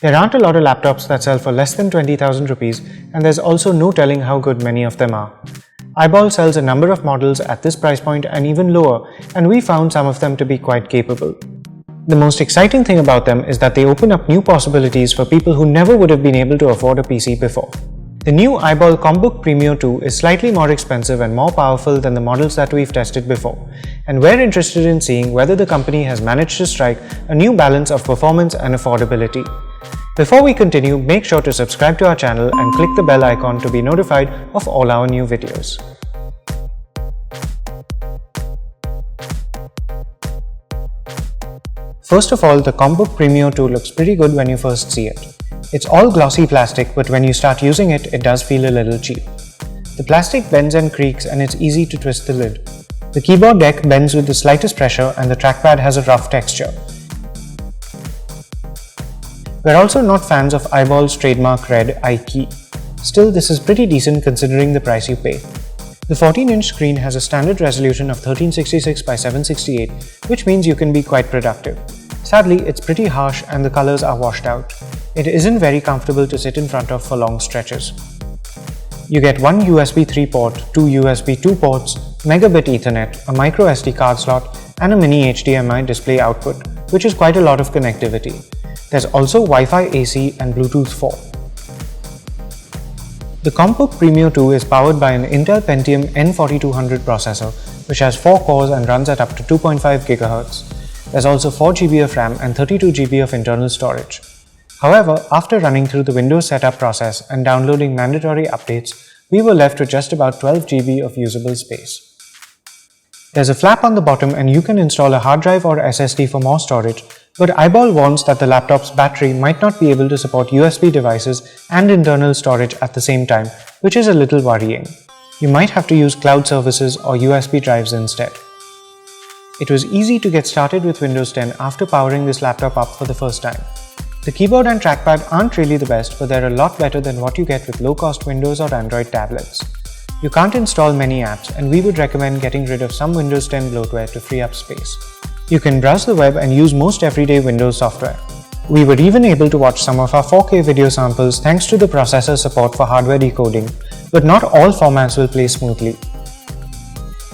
There aren't a lot of laptops that sell for less than 20,000 rupees, and there's also no telling how good many of them are. iBall sells a number of models at this price point and even lower, and we found some of them to be quite capable. The most exciting thing about them is that they open up new possibilities for people who never would have been able to afford a PC before. The new iBall Compbook Premio 2 is slightly more expensive and more powerful than the models that we've tested before, and we're interested in seeing whether the company has managed to strike a new balance of performance and affordability. Before we continue, make sure to subscribe to our channel and click the bell icon to be notified of all our new videos. First of all, the Compbook Premio 2 looks pretty good when you first see it. It's all glossy plastic, but when you start using it, it does feel a little cheap. The plastic bends and creaks, and it's easy to twist the lid. The keyboard deck bends with the slightest pressure, and the trackpad has a rough texture. We're also not fans of iBall's trademark red I key. Still, this is pretty decent considering the price you pay. The 14-inch screen has a standard resolution of 1366 by 768, which means you can be quite productive. Sadly, it's pretty harsh and the colors are washed out. It isn't very comfortable to sit in front of for long stretches. You get one USB 3 port, two USB 2 ports, megabit Ethernet, a micro SD card slot, and a mini HDMI display output, which is quite a lot of connectivity. There's also Wi-Fi AC and Bluetooth 4. The Compbook Premio 2 is powered by an Intel Pentium N4200 processor, which has 4 cores and runs at up to 2.5 GHz. There's also 4 GB of RAM and 32 GB of internal storage. However, after running through the Windows setup process and downloading mandatory updates, we were left with just about 12 GB of usable space. There's a flap on the bottom and you can install a hard drive or SSD for more storage, but iBall warns that the laptop's battery might not be able to support USB devices and internal storage at the same time, which is a little worrying. You might have to use cloud services or USB drives instead. It was easy to get started with Windows 10 after powering this laptop up for the first time. The keyboard and trackpad aren't really the best, but they're a lot better than what you get with low-cost Windows or Android tablets. You can't install many apps, and we would recommend getting rid of some Windows 10 bloatware to free up space. You can browse the web and use most everyday Windows software. We were even able to watch some of our 4K video samples thanks to the processor support for hardware decoding, but not all formats will play smoothly.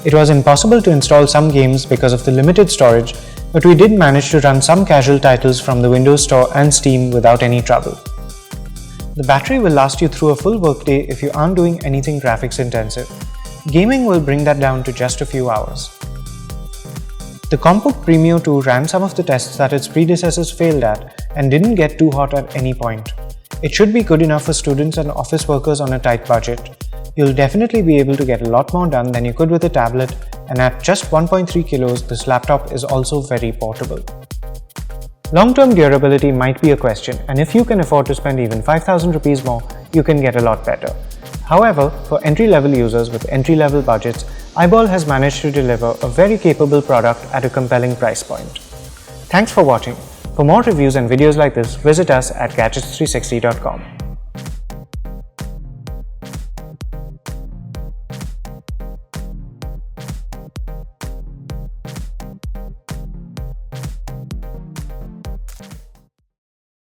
It was impossible to install some games because of the limited storage, but we did manage to run some casual titles from the Windows Store and Steam without any trouble. The battery will last you through a full workday if you aren't doing anything graphics intensive. Gaming will bring that down to just a few hours. The Compbook Premio 2 ran some of the tests that its predecessors failed at and didn't get too hot at any point. It should be good enough for students and office workers on a tight budget. You'll definitely be able to get a lot more done than you could with a tablet, and at just 1.3 kilos, this laptop is also very portable. Long-term durability might be a question, and if you can afford to spend even 5,000 rupees more, you can get a lot better. However, for entry-level users with entry-level budgets, iBall has managed to deliver a very capable product at a compelling price point. Thanks for watching. For more reviews and videos like this, visit us at gadgets360.com.